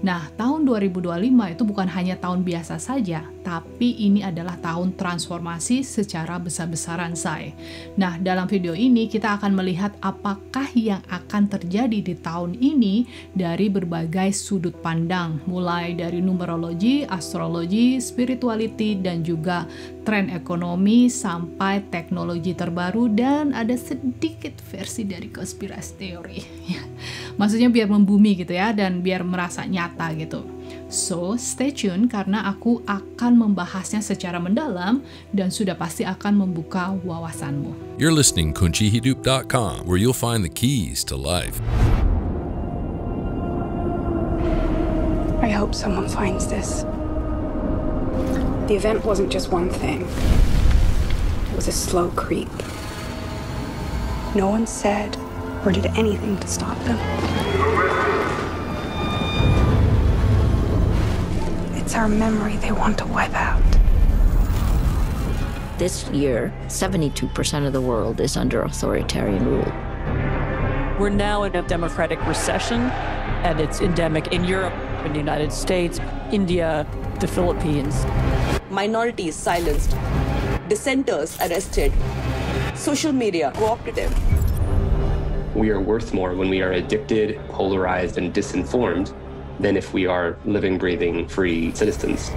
Nah, tahun 2025 itu bukan hanya tahun biasa saja, tapi ini adalah tahun transformasi secara besar-besaran, say. Nah, dalam video ini kita akan melihat apakah yang akan terjadi di tahun ini dari berbagai sudut pandang, mulai dari numerologi, astrologi, spirituality, dan juga tren ekonomi sampai teknologi terbaru, dan ada sedikit versi dari konspirasi teori. Maksudnya biar membumi gitu ya, dan biar merasa nyata gitu. So, stay tune karena aku akan membahasnya secara mendalam dan sudah pasti akan membuka wawasanmu. You're listening kuncihidup.com, where you'll find the keys to life. I hope someone finds this. The event wasn't just one thing. It was a slow creep. No one said or did anything to stop them. It's our memory they want to wipe out. This year, 72% of the world is under authoritarian rule. We're now in a democratic recession, and it's endemic in Europe, in the United States, India, the Philippines. Minorities silenced, dissenters arrested, social media cooperative. We are worth more when we are addicted, polarized, and disinformed than if we are living, breathing, free citizens.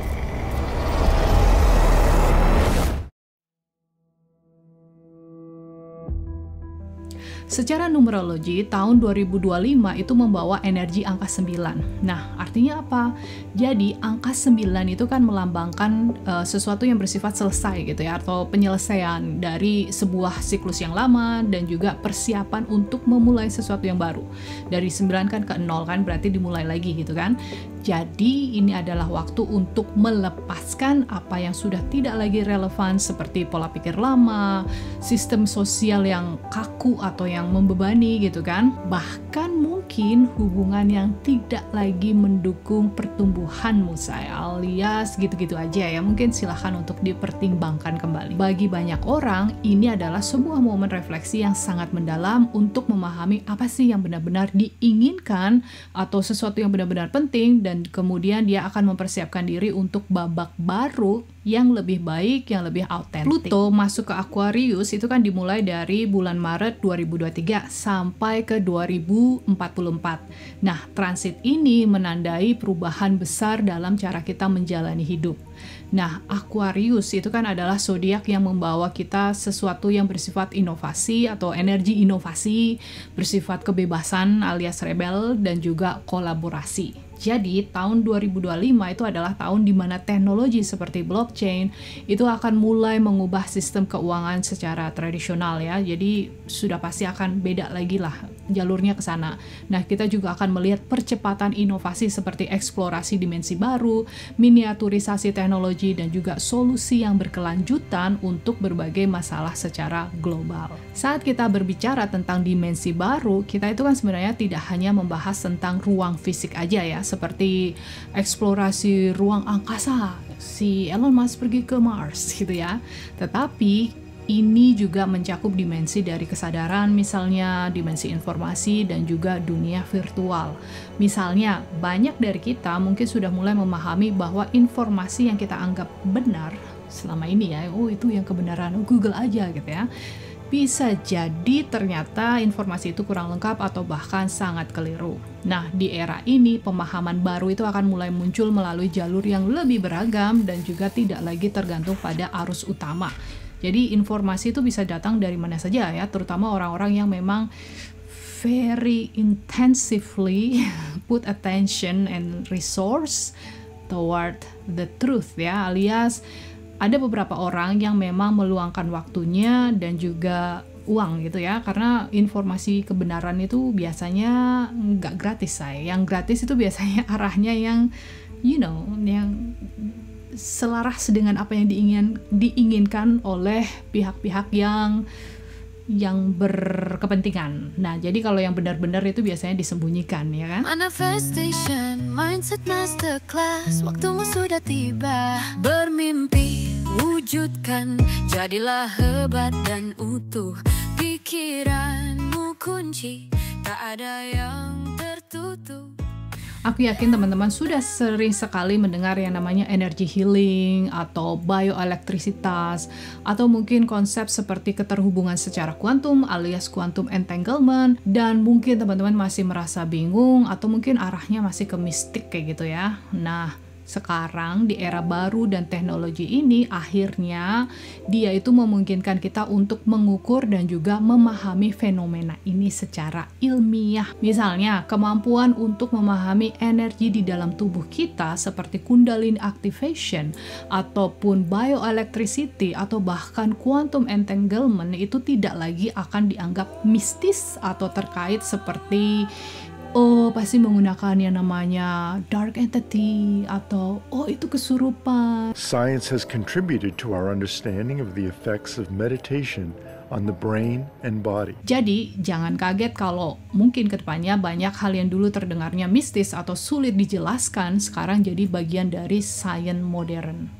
Secara numerologi, tahun 2025 itu membawa energi angka 9. Nah, artinya apa? Jadi, angka 9 itu kan melambangkan sesuatu yang bersifat selesai gitu ya, atau penyelesaian dari sebuah siklus yang lama dan juga persiapan untuk memulai sesuatu yang baru. Dari 9 kan ke 0 kan, berarti dimulai lagi gitu kan. Jadi, ini adalah waktu untuk melepaskan apa yang sudah tidak lagi relevan seperti pola pikir lama, sistem sosial yang kaku atau yang membebani gitu kan. Bahkan mungkin hubungan yang tidak lagi mendukung pertumbuhanmu, saya alias gitu-gitu aja ya. Mungkin silahkan untuk dipertimbangkan kembali. Bagi banyak orang, ini adalah sebuah momen refleksi yang sangat mendalam untuk memahami apa sih yang benar-benar diinginkan atau sesuatu yang benar-benar penting, dan kemudian dia akan mempersiapkan diri untuk babak baru yang lebih baik, yang lebih autentik. Pluto masuk ke Aquarius itu kan dimulai dari bulan Maret 2023 sampai ke 2044. Nah, transit ini menandai perubahan besar dalam cara kita menjalani hidup. Nah, Aquarius itu kan adalah zodiak yang membawa kita sesuatu yang bersifat inovasi atau energi inovasi, bersifat kebebasan alias rebel, dan juga kolaborasi. Jadi, tahun 2025 itu adalah tahun di mana teknologi seperti blockchain itu akan mulai mengubah sistem keuangan secara tradisional ya. Jadi, sudah pasti akan beda lagi lah jalurnya ke sana. Nah, kita juga akan melihat percepatan inovasi seperti eksplorasi dimensi baru, miniaturisasi teknologi, dan juga solusi yang berkelanjutan untuk berbagai masalah secara global. Saat kita berbicara tentang dimensi baru, kita itu kan sebenarnya tidak hanya membahas tentang ruang fisik aja ya, seperti eksplorasi ruang angkasa, si Elon Musk pergi ke Mars gitu ya. Tetapi ini juga mencakup dimensi dari kesadaran, misalnya dimensi informasi dan juga dunia virtual. Misalnya, banyak dari kita mungkin sudah mulai memahami bahwa informasi yang kita anggap benar selama ini ya, oh itu yang kebenaran, Google aja gitu ya. Bisa jadi ternyata informasi itu kurang lengkap atau bahkan sangat keliru. Nah, di era ini pemahaman baru itu akan mulai muncul melalui jalur yang lebih beragam dan juga tidak lagi tergantung pada arus utama. Jadi informasi itu bisa datang dari mana saja ya, terutama orang-orang yang memang very intensively put attention and resource toward the truth ya, alias ada beberapa orang yang memang meluangkan waktunya dan juga uang gitu ya, karena informasi kebenaran itu biasanya nggak gratis saya. Yang gratis itu biasanya arahnya yang yang selaras dengan apa yang diinginkan oleh pihak-pihak yang berkepentingan. Nah, jadi kalau yang benar-benar itu biasanya disembunyikan, ya kan? Manifestation, mindset masterclass, waktumu sudah tiba. Bermimpi, wujudkan, jadilah hebat dan utuh. Pikiranmu kunci, tak ada yang tertutup. Aku yakin teman-teman sudah sering sekali mendengar yang namanya energy healing atau bioelektrisitas, atau mungkin konsep seperti keterhubungan secara kuantum alias quantum entanglement, dan mungkin teman-teman masih merasa bingung atau mungkin arahnya masih ke mistik kayak gitu ya. Nah, sekarang di era baru dan teknologi ini akhirnya dia itu memungkinkan kita untuk mengukur dan juga memahami fenomena ini secara ilmiah. Misalnya kemampuan untuk memahami energi di dalam tubuh kita seperti Kundalini activation ataupun bioelectricity atau bahkan quantum entanglement itu tidak lagi akan dianggap mistis atau terkait seperti pasti menggunakan yang namanya dark entity atau itu kesurupan. Science has contributed to our understanding of the effects of meditation on the brain and body. Jadi, jangan kaget kalau mungkin kedepannya banyak hal yang dulu terdengarnya mistis atau sulit dijelaskan sekarang jadi bagian dari sains modern.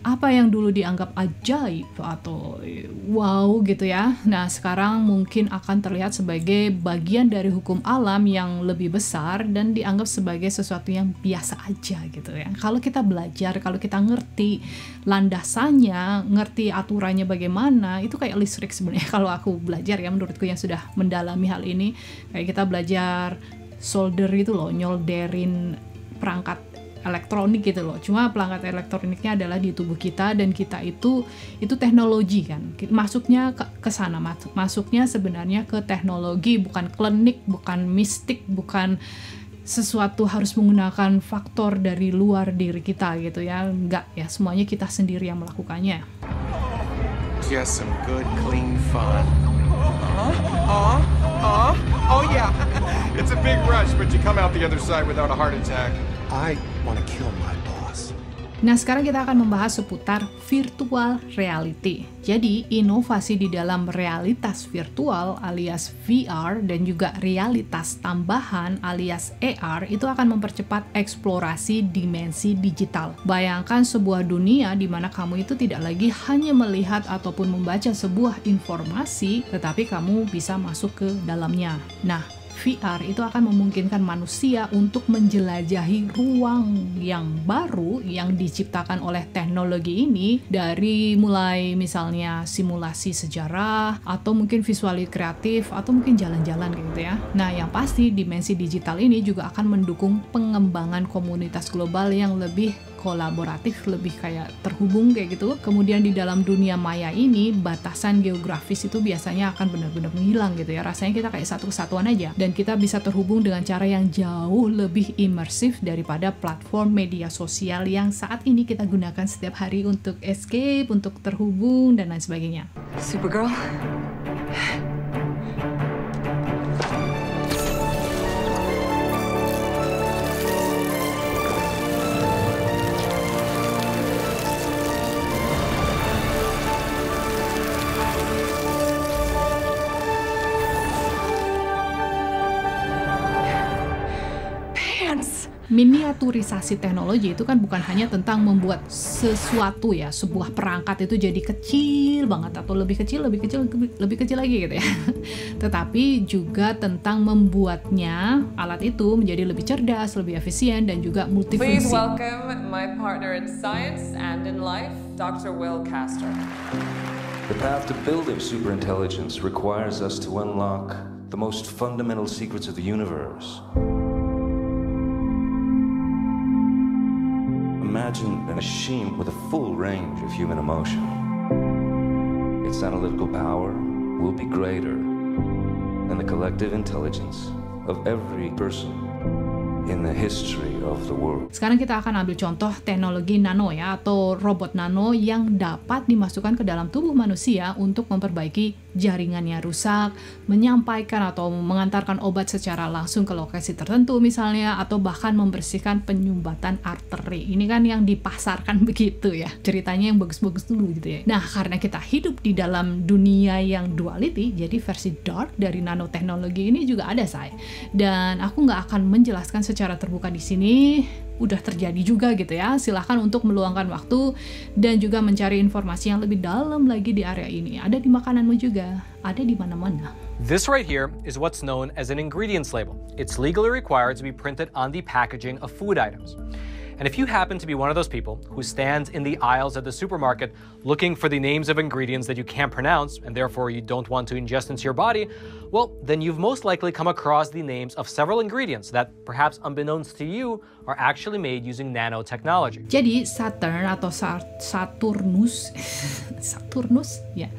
Apa yang dulu dianggap ajaib atau wow gitu ya, nah sekarang mungkin akan terlihat sebagai bagian dari hukum alam yang lebih besar dan dianggap sebagai sesuatu yang biasa aja gitu ya. Kalau kita belajar, kalau kita ngerti landasannya, ngerti aturannya bagaimana, itu kayak listrik sebenarnya. Kalau aku belajar ya, menurutku yang sudah mendalami hal ini, kayak kita belajar solder itu loh, nyolderin perangkat elektronik gitu loh. Cuma perangkat elektroniknya adalah di tubuh kita dan kita itu teknologi kan. Masuknya ke sana, masuknya sebenarnya ke teknologi, bukan klinik, bukan mistik, bukan sesuatu harus menggunakan faktor dari luar diri kita gitu ya. Enggak ya, semuanya kita sendiri yang melakukannya. Just some good clean fun. Oh yeah. It's a big rush, but you come out the other side without a heart attack. I want to kill my boss. Nah, sekarang kita akan membahas seputar virtual reality. Jadi, inovasi di dalam realitas virtual alias VR dan juga realitas tambahan alias AR itu akan mempercepat eksplorasi dimensi digital. Bayangkan sebuah dunia di mana kamu itu tidak lagi hanya melihat ataupun membaca sebuah informasi, tetapi kamu bisa masuk ke dalamnya. Nah, VR itu akan memungkinkan manusia untuk menjelajahi ruang yang baru yang diciptakan oleh teknologi ini, dari mulai misalnya simulasi sejarah atau mungkin visuali kreatif atau mungkin jalan-jalan gitu ya. Nah, yang pasti dimensi digital ini juga akan mendukung pengembangan komunitas global yang lebih kolaboratif, lebih kayak terhubung kayak gitu. Kemudian di dalam dunia maya ini, batasan geografis itu biasanya akan benar-benar menghilang gitu ya. Rasanya kita kayak satu kesatuan aja. Dan kita bisa terhubung dengan cara yang jauh lebih imersif daripada platform media sosial yang saat ini kita gunakan setiap hari untuk escape, untuk terhubung, dan lain sebagainya. Supergirl? Miniaturisasi teknologi itu kan bukan hanya tentang membuat sesuatu ya, sebuah perangkat itu jadi kecil banget atau lebih kecil lagi gitu ya. Tetapi juga tentang membuatnya, alat itu menjadi lebih cerdas, lebih efisien dan juga multifungsi. Please welcome my partner in science and in life, Dr. Will Castor. The path to building superintelligence requires us to unlock the most fundamental secrets of the universe. Imagine a machine with a full range of human emotion. Its analytical power will be greater than the collective intelligence of every person in the history of the world. Sekarang kita akan ambil contoh teknologi nano ya, atau robot nano yang dapat dimasukkan ke dalam tubuh manusia untuk memperbaiki jaringan yang rusak, menyampaikan atau mengantarkan obat secara langsung ke lokasi tertentu misalnya, atau bahkan membersihkan penyumbatan arteri. Ini kan yang dipasarkan begitu ya, ceritanya yang bagus-bagus dulu gitu ya. Nah, karena kita hidup di dalam dunia yang duality, jadi versi dark dari nanoteknologi ini juga ada, say. Dan aku nggak akan menjelaskan secara terbuka di sini, udah terjadi juga gitu ya. Silahkan untuk meluangkan waktu dan juga mencari informasi yang lebih dalam lagi di area ini. Ada di makananmu juga, ada di mana-mana. This right here is what's known as an ingredients label. It's legally required to be printed on the packaging of food items. And if you happen to be one of those people who stands in the aisles at the supermarket looking for the names of ingredients that you can't pronounce and therefore you don't want to ingest into your body, well, then you've most likely come across the names of several ingredients that, perhaps unbeknownst to you, are actually made using nanotechnology. Jadi Saturn atau Saturnus, ya,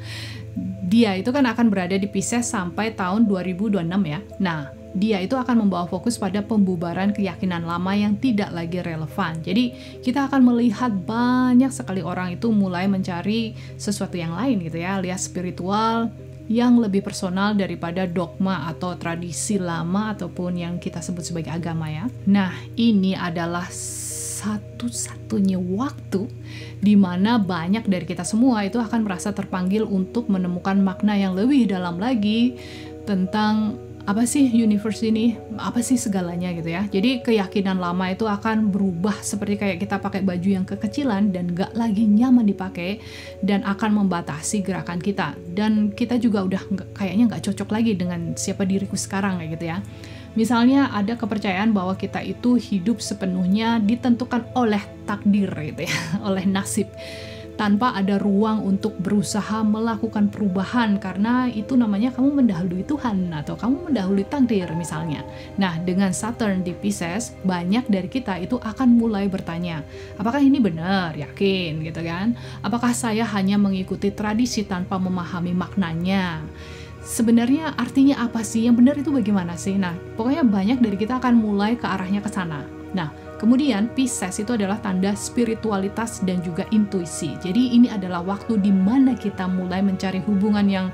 dia itu kan akan berada di Pisces sampai tahun 2026 ya. Nah, dia itu akan membawa fokus pada pembubaran keyakinan lama yang tidak lagi relevan. Jadi kita akan melihat banyak sekali orang itu mulai mencari sesuatu yang lain gitu ya, alias spiritual yang lebih personal daripada dogma atau tradisi lama ataupun yang kita sebut sebagai agama ya. Nah, ini adalah satu-satunya waktu di mana banyak dari kita semua itu akan merasa terpanggil untuk menemukan makna yang lebih dalam lagi tentang apa sih universe ini, apa sih segalanya gitu ya. Jadi keyakinan lama itu akan berubah seperti kayak kita pakai baju yang kekecilan dan gak lagi nyaman dipakai dan akan membatasi gerakan kita. Dan kita juga udah kayaknya gak cocok lagi dengan siapa diriku sekarang kayak gitu ya. Misalnya ada kepercayaan bahwa kita itu hidup sepenuhnya ditentukan oleh takdir gitu ya, oleh nasib, tanpa ada ruang untuk berusaha melakukan perubahan karena itu namanya kamu mendahului Tuhan atau kamu mendahului takdir misalnya. Nah, dengan Saturn di Pisces, banyak dari kita itu akan mulai bertanya, apakah ini benar? Yakin gitu kan? Apakah saya hanya mengikuti tradisi tanpa memahami maknanya? Sebenarnya artinya apa sih? Yang benar itu bagaimana sih? Nah, pokoknya banyak dari kita akan mulai ke arahnya ke sana. Nah, kemudian Pisces itu adalah tanda spiritualitas dan juga intuisi. Jadi ini adalah waktu di mana kita mulai mencari hubungan yang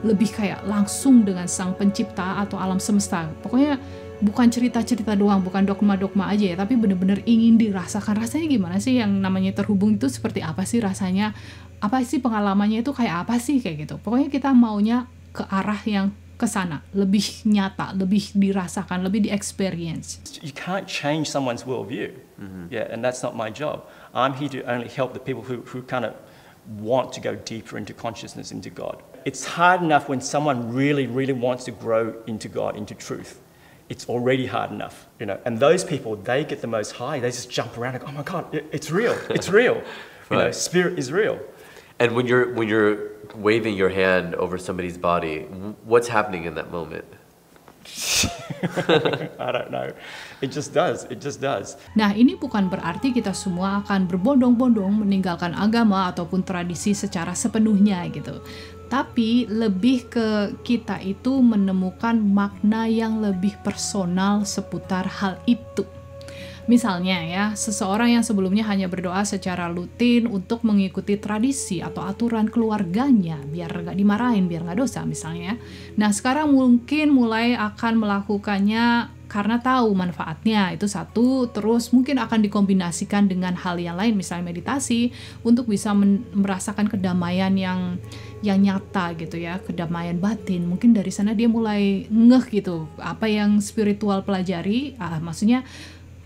lebih kayak langsung dengan sang pencipta atau alam semesta. Pokoknya bukan cerita-cerita doang, bukan dogma-dogma aja ya, tapi benar-benar ingin dirasakan. Rasanya gimana sih yang namanya terhubung itu, seperti apa sih rasanya? Apa sih pengalamannya itu, kayak apa sih kayak gitu. Pokoknya kita maunya ke arah yang ke sana, lebih nyata, lebih dirasakan, lebih di-experience. You can't change someone's worldview. Yeah, and that's not my job. I'm here to only help the people who kind of want to go deeper into consciousness, into God. It's hard enough when someone really, really wants to grow into God, into truth. It's already hard enough, you know. And those people, they get the most high. They just jump around and go, oh my God, it's real, it's real. You know, spirit is real. And when you're waving your hand over somebody's body, what's happening in that moment? I don't know. It just does. It just does. Nah, ini bukan berarti kita semua akan berbondong-bondong meninggalkan agama ataupun tradisi secara sepenuhnya gitu. Tapi lebih ke kita itu menemukan makna yang lebih personal seputar hal itu. Misalnya ya, seseorang yang sebelumnya hanya berdoa secara rutin untuk mengikuti tradisi atau aturan keluarganya biar nggak dimarahin, biar nggak dosa misalnya. Nah, sekarang mungkin mulai akan melakukannya karena tahu manfaatnya, itu satu. Terus mungkin akan dikombinasikan dengan hal yang lain, misalnya meditasi, untuk bisa merasakan kedamaian yang nyata gitu ya, kedamaian batin. Mungkin dari sana dia mulai ngeh gitu, apa yang spiritual pelajari, maksudnya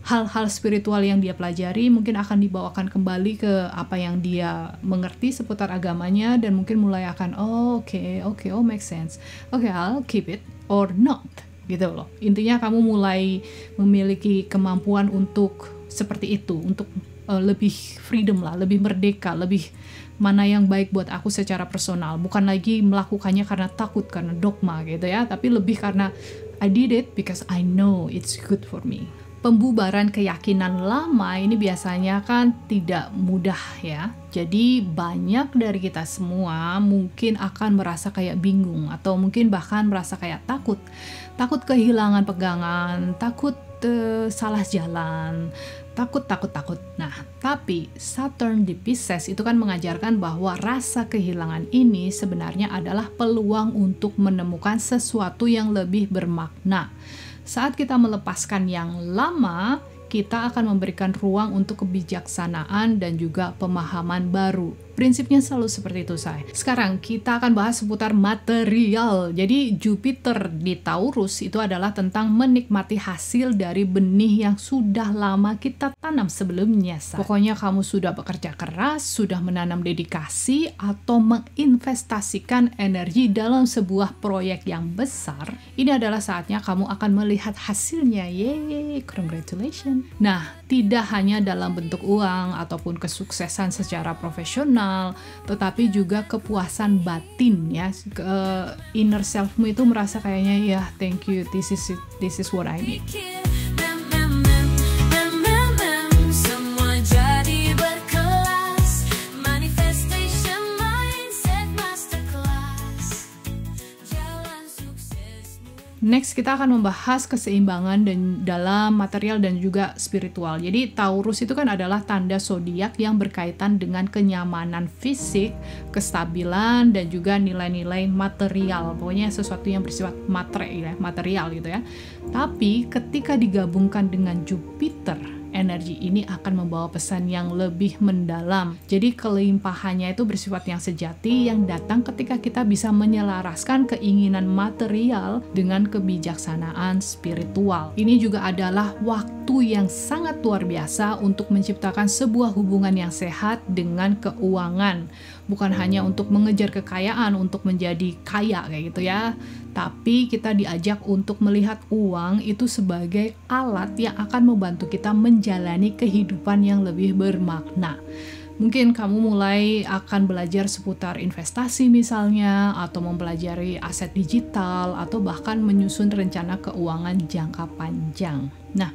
hal-hal spiritual yang dia pelajari mungkin akan dibawakan kembali ke apa yang dia mengerti seputar agamanya, dan mungkin mulai akan okay, make sense. I'll keep it or not gitu loh. Intinya kamu mulai memiliki kemampuan untuk seperti itu, untuk lebih freedom lah, lebih merdeka, lebih mana yang baik buat aku secara personal. Bukan lagi melakukannya karena takut, karena dogma gitu ya, tapi lebih karena I did it because I know it's good for me. Pembubaran keyakinan lama ini biasanya kan tidak mudah ya. Jadi banyak dari kita semua mungkin akan merasa kayak bingung, atau mungkin bahkan merasa kayak takut. Takut kehilangan pegangan, takut salah jalan, takut. Nah, tapi Saturn di Pisces itu kan mengajarkan bahwa rasa kehilangan ini sebenarnya adalah peluang untuk menemukan sesuatu yang lebih bermakna. Saat kita melepaskan yang lama, kita akan memberikan ruang untuk kebijaksanaan dan juga pemahaman baru. Prinsipnya selalu seperti itu, say. Sekarang kita akan bahas seputar material. Jadi Jupiter di Taurus itu adalah tentang menikmati hasil dari benih yang sudah lama kita tanam sebelumnya, say. Pokoknya kamu sudah bekerja keras, sudah menanam dedikasi, atau menginvestasikan energi dalam sebuah proyek yang besar, ini adalah saatnya kamu akan melihat hasilnya. Yeay, congratulations. Nah, tidak hanya dalam bentuk uang ataupun kesuksesan secara profesional, tetapi juga kepuasan batin ya. Inner selfmu itu merasa kayaknya ya, thank you, this is what I need. Next, kita akan membahas keseimbangan dalam material dan juga spiritual. Jadi Taurus itu kan adalah tanda zodiak yang berkaitan dengan kenyamanan fisik, kestabilan, dan juga nilai-nilai material. Pokoknya sesuatu yang bersifat material gitu ya. Tapi ketika digabungkan dengan Jupiter, energi ini akan membawa pesan yang lebih mendalam. Jadi kelimpahannya itu bersifat yang sejati yang datang ketika kita bisa menyelaraskan keinginan material dengan kebijaksanaan spiritual. Ini juga adalah waktu yang sangat luar biasa untuk menciptakan sebuah hubungan yang sehat dengan keuangan. Bukan hanya untuk mengejar kekayaan, untuk menjadi kaya kayak gitu ya. Tapi kita diajak untuk melihat uang itu sebagai alat yang akan membantu kita menjalani kehidupan yang lebih bermakna. Mungkin kamu mulai akan belajar seputar investasi misalnya, atau mempelajari aset digital, atau bahkan menyusun rencana keuangan jangka panjang. Nah,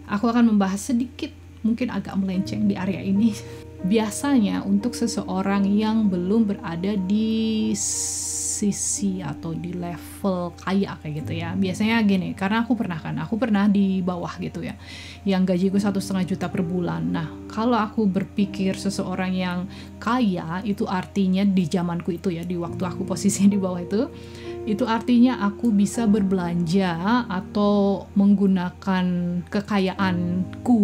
aku akan membahas sedikit, mungkin agak melenceng di area ini. Biasanya untuk seseorang yang belum berada di sisi atau di level kaya kayak gitu ya, biasanya gini, karena aku pernah di bawah gitu ya, yang gajiku 1,5 juta per bulan. Nah, kalau aku berpikir seseorang yang kaya, itu artinya di zamanku itu ya, di waktu aku posisinya di bawah itu artinya aku bisa berbelanja atau menggunakan kekayaanku,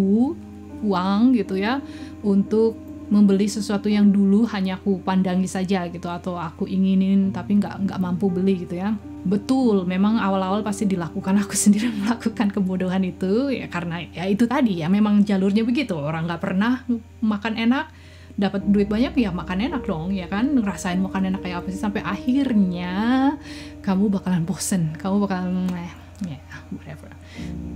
uang gitu ya, untuk membeli sesuatu yang dulu hanya aku pandangi saja gitu, atau aku inginin tapi nggak mampu beli gitu ya. Betul, memang awal-awal pasti dilakukan, aku sendiri melakukan kebodohan itu ya, karena ya itu tadi ya, memang jalurnya begitu. Orang nggak pernah makan enak, dapat duit banyak ya makan enak dong ya kan, ngerasain makan enak kayak apa sih, sampai akhirnya kamu bakalan bosen, kamu bakalan whatever.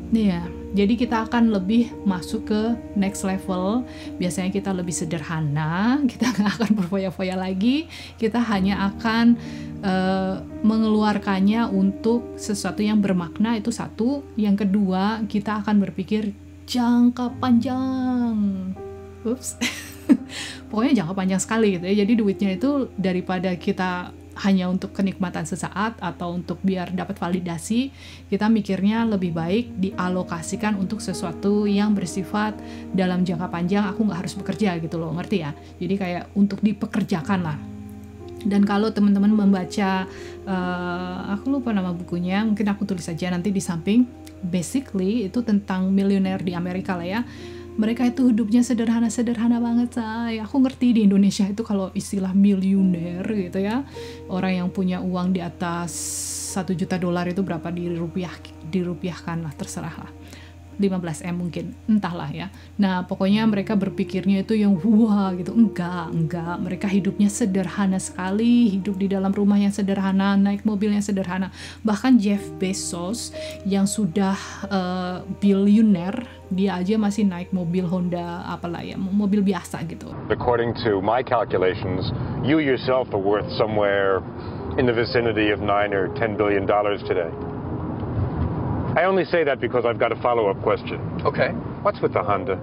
Nih ya, jadi kita akan lebih masuk ke next level. Biasanya kita lebih sederhana, kita nggak akan berfoya-foya lagi, kita hanya akan mengeluarkannya untuk sesuatu yang bermakna, itu satu. Yang kedua, kita akan berpikir jangka panjang. Ups. Pokoknya jangka panjang sekali gitu ya. Jadi duitnya itu daripada kita hanya untuk kenikmatan sesaat atau untuk biar dapat validasi, kita mikirnya lebih baik dialokasikan untuk sesuatu yang bersifat dalam jangka panjang. Aku nggak harus bekerja gitu loh, ngerti ya? Jadi kayak untuk dipekerjakan lah. Dan kalau teman-teman membaca, aku lupa nama bukunya, mungkin aku tulis aja nanti di samping. Basically itu tentang miliuner di Amerika lah ya. Mereka itu hidupnya sederhana banget, say. Aku ngerti di Indonesia itu kalau istilah miliuner gitu ya, orang yang punya uang di atas $1 juta itu berapa dirupiahkan lah, terserah lah, 15M mungkin, entahlah ya. Nah, pokoknya mereka berpikirnya itu yang wah gitu. Enggak, mereka hidupnya sederhana sekali, hidup di dalam rumah yang sederhana, naik mobil yang sederhana. Bahkan Jeff Bezos yang sudah bilioner, dia aja masih naik mobil Honda apalah ya, mobil biasa gitu. According to my calculations, you yourself are worth somewhere in the vicinity of $9 or $10 billion today. I only say that because I've got a follow-up question. Okay. What's with the Honda?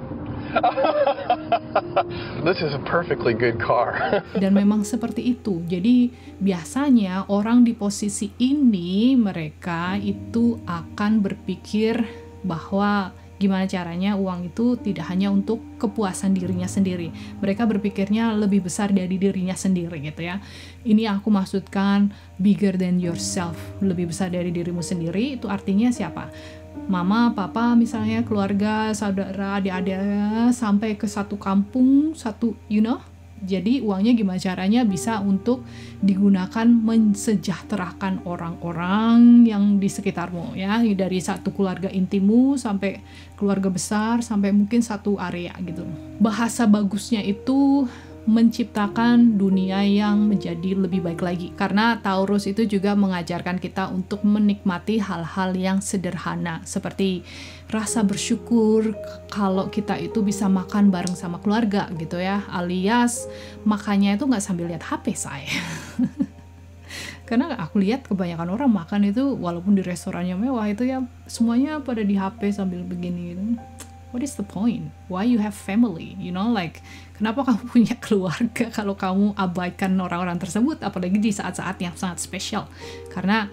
This is a perfectly good car. Dan memang seperti itu. Jadi biasanya orang di posisi ini, mereka itu akan berpikir bahwa gimana caranya uang itu tidak hanya untuk kepuasan dirinya sendiri. Mereka berpikirnya lebih besar dari dirinya sendiri gitu ya. Ini aku maksudkan bigger than yourself, lebih besar dari dirimu sendiri. Itu artinya siapa? Mama, papa misalnya, keluarga, saudara, adik-adik, sampai ke satu kampung, satu Jadi uangnya gimana caranya bisa untuk digunakan mensejahterakan orang-orang yang di sekitarmu ya, dari satu keluarga intimu sampai keluarga besar sampai mungkin satu area gitu. Bahasa bagusnya itu menciptakan dunia yang menjadi lebih baik lagi, karena Taurus itu juga mengajarkan kita untuk menikmati hal-hal yang sederhana seperti rasa bersyukur kalau kita itu bisa makan bareng sama keluarga gitu ya, alias makannya itu nggak sambil lihat HP saya. Karena aku lihat kebanyakan orang makan itu walaupun di restorannya mewah itu ya semuanya pada di HP sambil begini gitu. What is the point? Why you have family? You know, like kenapa kamu punya keluarga kalau kamu abaikan orang-orang tersebut, apalagi di saat-saat yang sangat spesial? Karena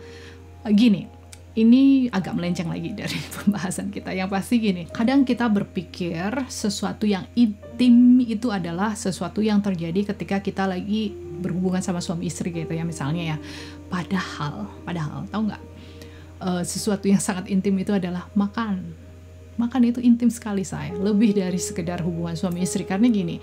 gini, ini agak melenceng lagi dari pembahasan kita. Yang pasti gini, kadang kita berpikir sesuatu yang intim itu adalah sesuatu yang terjadi ketika kita lagi berhubungan sama suami istri gitu ya misalnya ya. Padahal tahu nggak? Sesuatu yang sangat intim itu adalah makan. Makan itu intim sekali saya, lebih dari sekedar hubungan suami istri. Karena gini,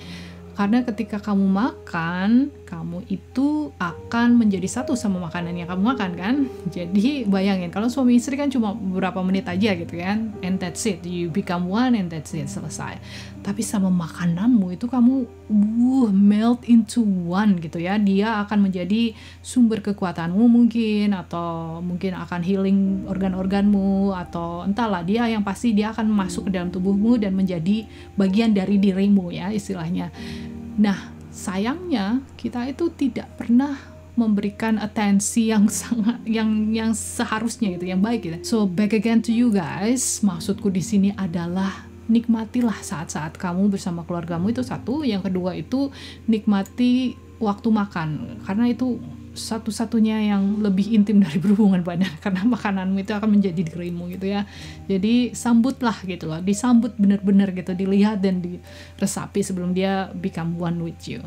karena ketika kamu makan, kamu itu akan menjadi satu sama makanan yang kamu makan kan. Jadi bayangin, kalau suami istri kan cuma beberapa menit aja gitu kan, and that's it, you become one and that's it, selesai. Tapi sama makananmu itu kamu melt into one gitu ya. Dia akan menjadi sumber kekuatanmu mungkin, atau mungkin akan healing organ-organmu, atau entahlah, dia yang pasti dia akan masuk ke dalam tubuhmu dan menjadi bagian dari dirimu ya istilahnya. Nah, sayangnya kita itu tidak pernah memberikan atensi yang sangat yang seharusnya gitu, yang baik gitu. So back again to you guys, maksudku di sini adalah nikmatilah saat-saat kamu bersama keluargamu itu satu, yang kedua itu nikmati waktu makan, karena itu satu-satunya yang lebih intim dari berhubungan badan, karena makananmu itu akan menjadi dirimu gitu ya. Jadi sambutlah gitu loh, disambut bener-bener gitu, dilihat dan diresapi sebelum dia become one with you.